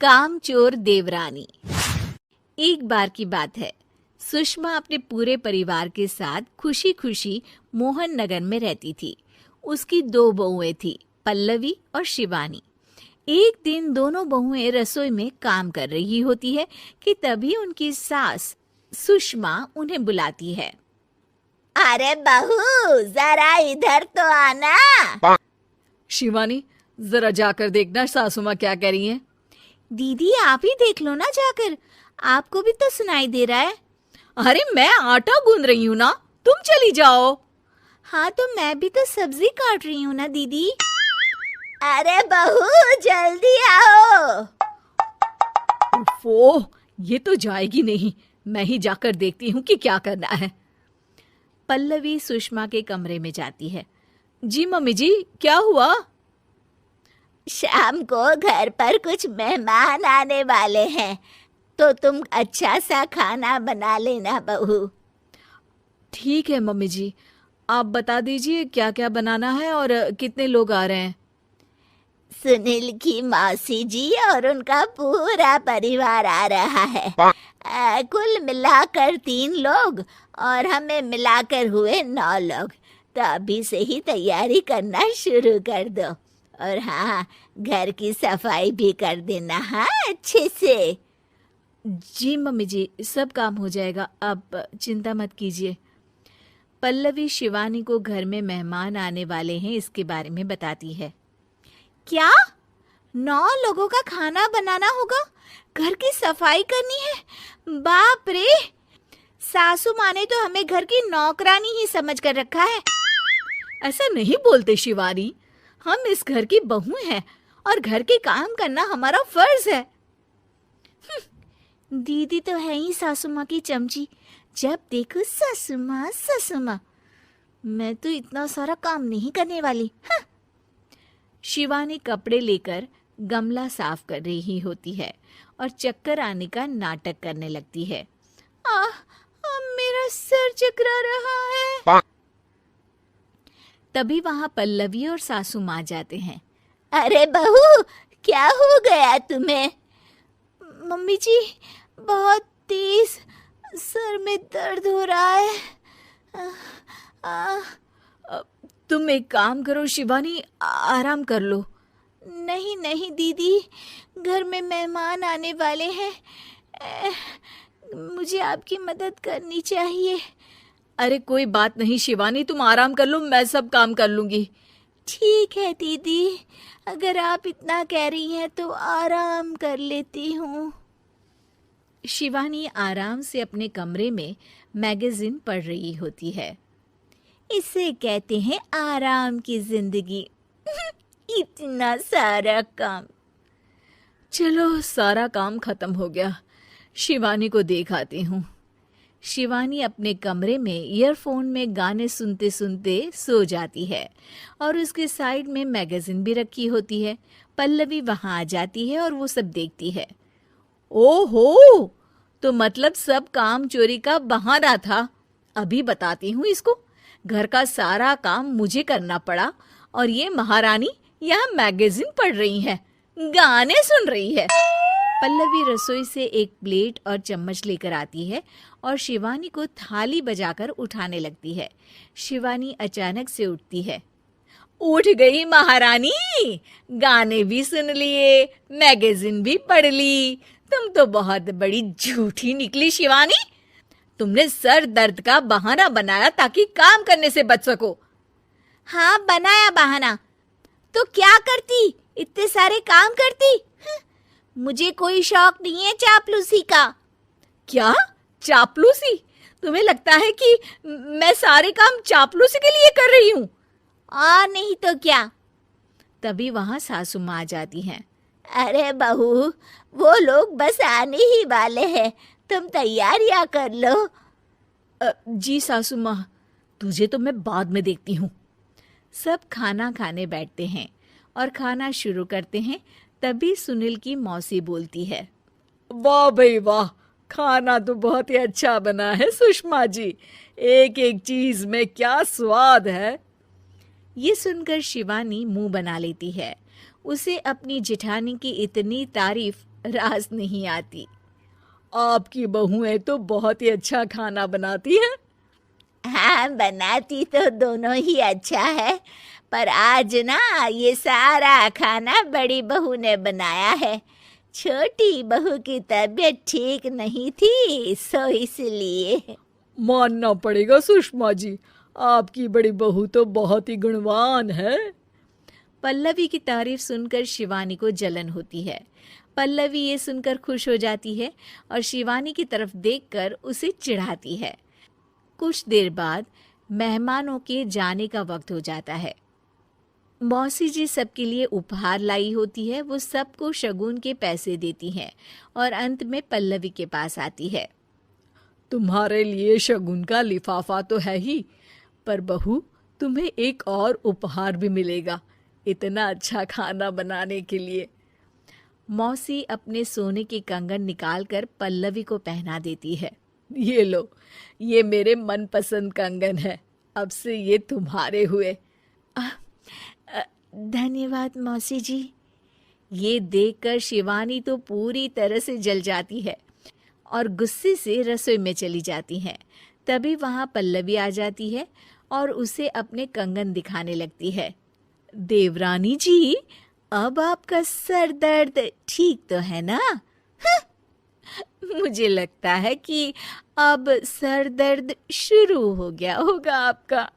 कामचोर देवरानी। एक बार की बात है, सुषमा अपने पूरे परिवार के साथ खुशी खुशी मोहन नगर में रहती थी। उसकी 2 बहुएं थी, पल्लवी और शिवानी। एक दिन दोनों बहुएं रसोई में काम कर रही होती है कि तभी उनकी सास सुषमा उन्हें बुलाती है। अरे बहू, जरा इधर तो आना। शिवानी, जरा जाकर देखना सासू माँ क्या कह रही हैं। दीदी आप ही देख लो ना जाकर, आपको भी तो सुनाई दे रहा है। अरे मैं आटा गूंद रही हूँ ना, तुम चली जाओ। हाँ तो मैं भी तो सब्जी काट रही हूँ ना दीदी। अरे बहू, जल्दी आओ। ओफो, ये तो जाएगी नहीं। मैं ही जाकर देखती हूँ कि क्या करना है। पल्लवी सुषमा के कमरे में जाती है। जी मम्मी जी, क्या हुआ? शाम को घर पर कुछ मेहमान आने वाले हैं, तो तुम अच्छा सा खाना बना लेना बहू। ठीक है मम्मी जी, आप बता दीजिए क्या क्या बनाना है और कितने लोग आ रहे हैं। सुनील की मौसी जी और उनका पूरा परिवार आ रहा है। कुल मिलाकर 3 लोग और हमें मिलाकर हुए 9 लोग। तो अभी से ही तैयारी करना शुरू कर दो। और हाँ, घर की सफाई भी कर देना, हाँ, अच्छे से। जी मम्मी जी, सब काम हो जाएगा, आप चिंता मत कीजिए। पल्लवी शिवानी को घर में मेहमान आने वाले हैं इसके बारे में बताती है। क्या 9 लोगों का खाना बनाना होगा, घर की सफाई करनी है? बाप रे, सासू माँ ने तो हमें घर की नौकरानी ही समझ कर रखा है। ऐसा नहीं बोलते शिवानी, हम इस घर की बहू हैं और घर के काम करना हमारा फर्ज है। दीदी तो है ही सासू माँ की चमची, जब देखो सासू माँ सासू माँ। मैं तो इतना सारा काम नहीं करने वाली। शिवानी कपड़े लेकर गमला साफ कर रही होती है और चक्कर आने का नाटक करने लगती है। मेरा सर चकरा रहा है। तभी वहां पल्लवी और सासू माँ जाते हैं। अरे बहू, क्या हो गया तुम्हें? मम्मी जी, बहुत तेज सर में दर्द हो रहा है। तुम एक काम करो शिवानी, आराम कर लो। नहीं नहीं दीदी, घर में मेहमान आने वाले हैं, मुझे आपकी मदद करनी चाहिए। अरे कोई बात नहीं शिवानी, तुम आराम कर लो, मैं सब काम कर लूंगी। ठीक है दीदी, अगर आप इतना कह रही हैं तो आराम कर लेती हूँ। शिवानी आराम से अपने कमरे में मैगजीन पढ़ रही होती है। इसे कहते हैं आराम की जिंदगी। इतना सारा काम। चलो, सारा काम खत्म हो गया, शिवानी को देख आती हूँ। शिवानी अपने कमरे में ईयरफोन में गाने सुनते सुनते सो जाती है और उसके साइड में मैगजीन भी रखी होती है। पल्लवी वहां आ जाती है और वो सब देखती है। ओहो, तो मतलब सब काम चोरी का बहाना था। अभी बताती हूँ इसको। घर का सारा काम मुझे करना पड़ा और ये महारानी यहाँ मैगजीन पढ़ रही है, गाने सुन रही है। पल्लवी रसोई से एक प्लेट और चम्मच लेकर आती है और शिवानी को थाली बजाकर उठाने लगती है। शिवानी अचानक से उठती है। उठ गई महारानी, गाने भी सुन लिए, मैगजीन भी पढ़ ली। तुम तो बहुत बड़ी झूठी निकली शिवानी। तुमने सर दर्द का बहाना बनाया ताकि काम करने से बच सको। हाँ, बनाया बहाना, तो क्या करती, इतने सारे काम करती। मुझे कोई शौक नहीं है चापलूसी का। क्या चापलूसी? तुम्हें लगता है कि मैं सारे काम चापलूसी के लिए कर रही हूँ? और नहीं तो क्या। तभी वहां सासू माँ आ जाती हैं। अरे बहू, वो लोग बस आने ही वाले हैं, तुम तैयारियां कर लो। जी सासू माँ, तुझे तो मैं बाद में देखती हूँ। सब खाना खाने बैठते हैं और खाना शुरू करते हैं। तभी सुनील की मौसी बोलती है। वाह भाई वाह, खाना तो बहुत ही अच्छा बना है सुषमा जी। एक एक चीज में क्या स्वाद है। ये सुनकर शिवानी मुंह बना लेती है। उसे अपनी जेठानी की इतनी तारीफ रास नहीं आती। आपकी बहुएं तो बहुत ही अच्छा खाना बनाती हैं। हाँ, बनाती तो दोनों ही अच्छा है, पर आज ना ये सारा खाना बड़ी बहू ने बनाया है। छोटी बहू की तबीयत ठीक नहीं थी, सो इसलिए। मानना पड़ेगा सुषमा जी, आपकी बड़ी बहू तो बहुत ही गुणवान है। पल्लवी की तारीफ सुनकर शिवानी को जलन होती है। पल्लवी ये सुनकर खुश हो जाती है और शिवानी की तरफ देखकर उसे चिढ़ाती है। कुछ देर बाद मेहमानों के जाने का वक्त हो जाता है। मौसी जी सबके लिए उपहार लाई होती है। वो सबको शगुन के पैसे देती हैं और अंत में पल्लवी के पास आती है। तुम्हारे लिए शगुन का लिफाफा तो है ही, पर बहू तुम्हें एक और उपहार भी मिलेगा इतना अच्छा खाना बनाने के लिए। मौसी अपने सोने के कंगन निकालकर पल्लवी को पहना देती है। ये लो, ये मेरे मनपसंद कंगन है, अब से ये तुम्हारे हुए। धन्यवाद मौसी जी। ये देखकर शिवानी तो पूरी तरह से जल जाती है और गुस्से से रसोई में चली जाती है। तभी वहाँ पल्लवी आ जाती है और उसे अपने कंगन दिखाने लगती है। देवरानी जी, अब आपका सर दर्द ठीक तो है ना? मुझे लगता है कि अब सर दर्द शुरू हो गया होगा आपका।